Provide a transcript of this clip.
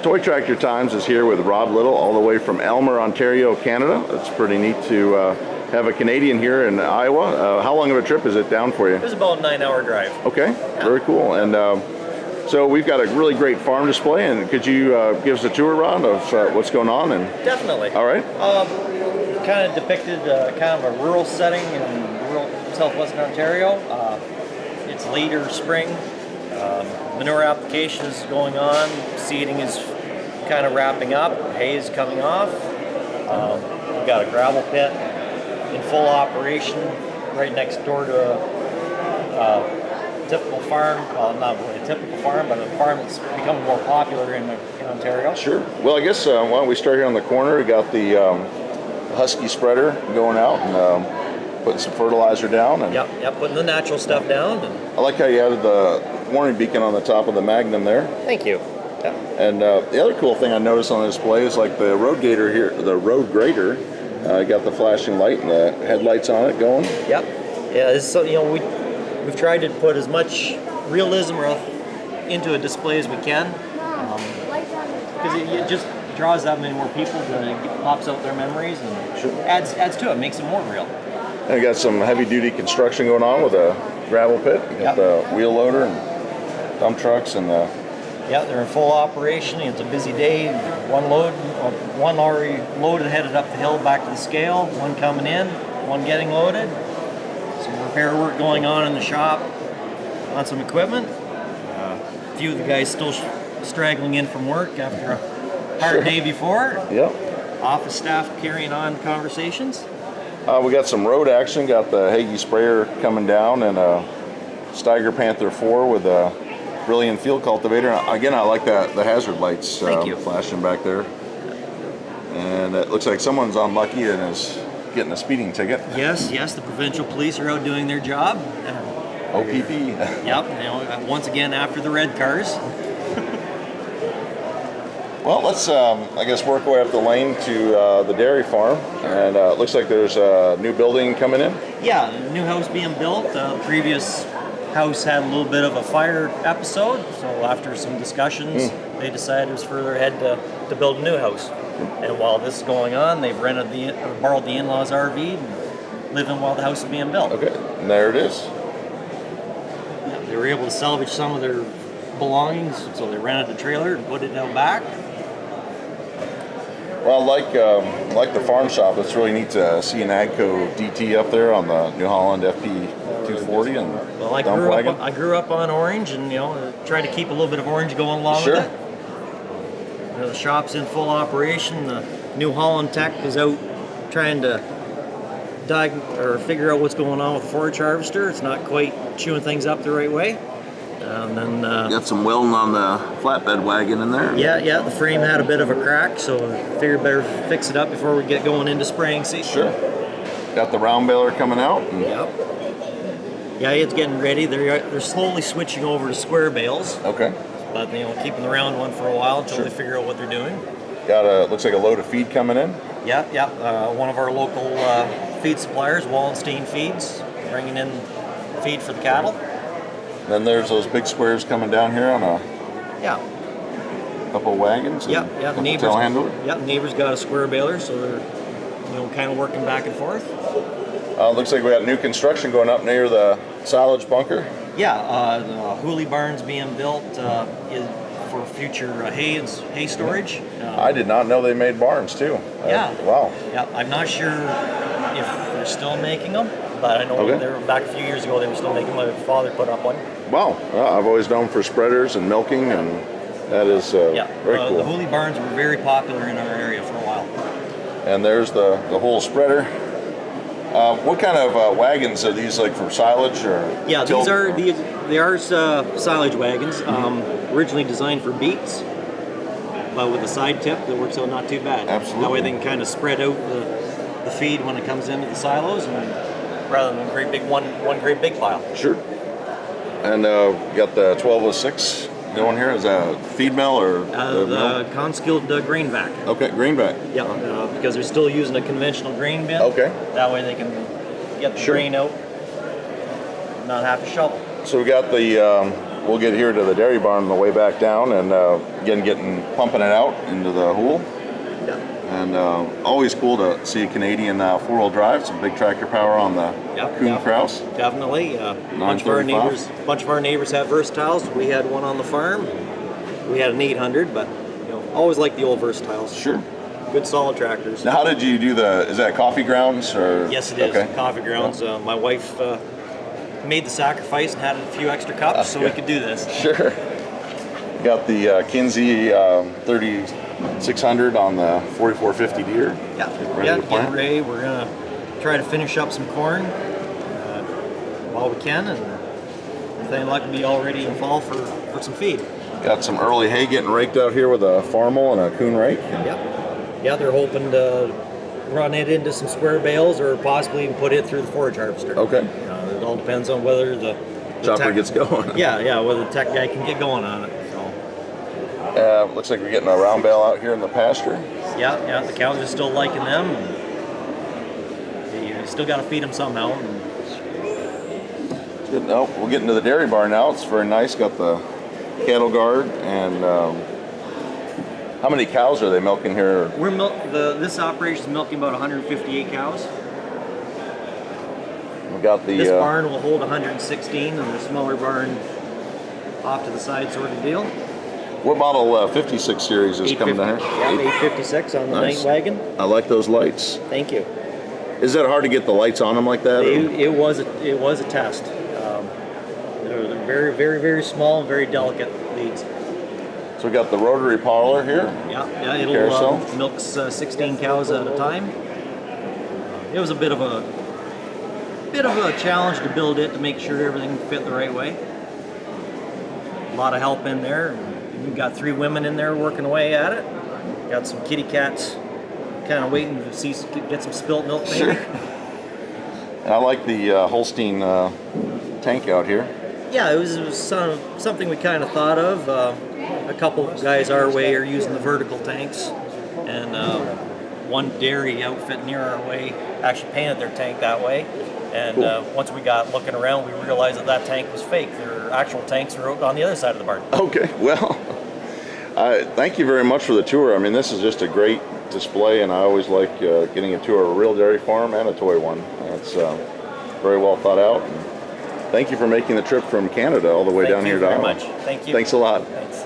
Toy Tractor Times is here with Rob Liddle, all the way from Elmer, Ontario, Canada. It's pretty neat to have a Canadian here in Iowa. How long of a trip is it down for you? It was about a 9-hour drive. Okay, very cool. And so we've got a really great farm display, and could you give us a tour, Ron, of what's going on? And Definitely. all right. Kind of depicted kind of a rural setting in rural southwestern Ontario. It's later spring. Manure application is going on. Seeding is kind of wrapping up. Hay is coming off. We've got a gravel pit in full operation right next door to a typical farm. Well, not really a typical farm, but a farm that's becoming more popular in Ontario. Sure. Well, I guess why don't we start here on the corner? We got the Husky spreader going out and putting some fertilizer down. And Yep, putting the natural stuff down. And I like how you added the warning beacon on the top of the Magnum there. thank you. Yep. And the other cool thing I noticed on the display is like the road grader here, the road grader, got the flashing light and the headlights on it going. Yep. Yeah. So we've tried to put as much realism into a display as we can, because it just draws that many more people. It pops out their memories and adds to it, makes it more real. And we got some heavy duty construction going on with a gravel pit. We got the wheel loader and dump trucks and yeah, they're in full operation. It's a busy day. One already loaded, headed up the hill back to the scale. One coming in, one getting loaded. Some repair work going on in the shop on some equipment. A few of the guys still straggling in from work after a hard day before. Yep. Office staff carrying on conversations. We got some road action. Got the Hagee sprayer coming down and a Steiger Panther 4 with a Brilliant field cultivator. Again, I like that the hazard lights flashing back there. And it looks like someone's unlucky and is getting a speeding ticket. Yes, the provincial police are out doing their job. OPP. Yep, once again after the red cars. Well, let's, I guess, work our way up the lane to the dairy farm. And it looks like there's a new building coming in. Yeah, a new house being built. The previous house had a little bit of a fire episode, so after some discussions, they decided it was further ahead to build a new house. And while this is going on, they've borrowed the in-laws' RV and living while the house is being built. Okay, and there it is. Yeah, they were able to salvage some of their belongings, so they rented a trailer and put it out back. Well, like the farm shop, it's really neat to see an AGCO DT up there on the New Holland FP 240 and dump wagon. I grew up on orange, and tried to keep a little bit of orange going along with it. The shop's in full operation. The New Holland tech is out trying to figure out what's going on with the forage harvester. It's not quite chewing things up the right way. And then got some welding on the flatbed wagon in there. Yeah, the frame had a bit of a crack, so I figured better fix it up before we get going into spraying season. Sure. Got the round baler coming out. Yep. Yeah, it's getting ready. They're slowly switching over to square bales. Okay. But keeping the round one for a while until they figure out what they're doing. Got looks like a load of feed coming in. Yeah. One of our local feed suppliers, Wallenstein Feeds, bringing in feed for the cattle. Then there's those big squares coming down here on a couple of wagons. Yeah. The neighbor's got a square baler, so they're kind of working back and forth. Looks like we got new construction going up near the silage bunker. Yeah, the Hooley barn's being built for future hay storage. I did not know they made barns too. Wow. Yeah, I'm not sure if they're still making them, but I know they were back a few years ago. They were still making them. My father put up one. Wow. I've always known for spreaders and milking, and that is very cool. The Hooley barns were very popular in our area for a while. And there's the whole spreader. What kind of wagons are these, like for silage or? Yeah, they are silage wagons. Originally designed for beets, but with a side tip that works out not too bad. Absolutely. That way they can kind of spread out the feed when it comes into the silos, and rather than one great big pile. Sure. And got the 1206 going here. Is that a feed mill or the Conskilled grain vac? Okay, grain vac. Yeah, because they're still using a conventional grain bin. Okay. That way they can get the grain out, not have to shovel. So we got the we'll get here to the dairy barn on the way back down, and again pumping it out into the hool. Yeah. And always cool to see a Canadian four-wheel drive, some big tractor power on the Kuhn Kraus. Definitely. A bunch of our neighbors have Versatiles. We had one on the farm. We had an 800, but always like the old Versatiles. Sure. Good solid tractors. Now, how did you do is that coffee grounds or? Yes, it is. Okay. Coffee grounds. My wife made the sacrifice and had a few extra cups so we could do this. Sure. Got the Kinsey 3600 on the 4450 Deere. Getting ready. We're gonna try to finish up some corn while we can, and if any luck, be all ready in fall for some feed. Got some early hay getting raked out here with a Farmel and a Kuhn rake. Yeah, they're hoping to run it into some square bales or possibly even put it through the forage harvester. Okay. It all depends on whether the chopper gets going. Whether the tech guy can get going on it. So. Looks like we're getting a round bale out here in the pasture. Yeah, the cows are still liking them. You still got to feed them somehow. Good. No, we'll get into the dairy barn now. It's very nice. Got the cattle guard and. How many cows are they milking here? This operation is milking about 158 cows. We got the. This barn will hold 116, and the smaller barn off to the side, sort of deal. What model 56 series is coming down here? Yeah, 856 on the night wagon. I like those lights. Thank you. Is that hard to get the lights on them like that? It was a test. They're very, very, very small and very delicate leads. So we got the rotary parlor here. Yeah, it'll milks 16 cows at a time. It was a bit of a challenge to build it to make sure everything fit the right way. A lot of help in there. We've got 3 women in there working away at it. Got some kitty cats kind of waiting to get some spilt milk maybe. Sure. And I like the Holstein tank out here. Yeah, it was something we kind of thought of. A couple of guys our way are using the vertical tanks, and one dairy outfit near our way actually painted their tank that way. And cool. Once we got looking around, we realized that tank was fake. Their actual tanks are on the other side of the barn. Okay, well, thank you very much for the tour. I mean, this is just a great display, and I always like getting a tour of a real dairy farm and a toy one. It's very well thought out. And thank you for making the trip from Canada all the way down here to Iowa. Thank you very much. Thank you. Thanks a lot. Thanks.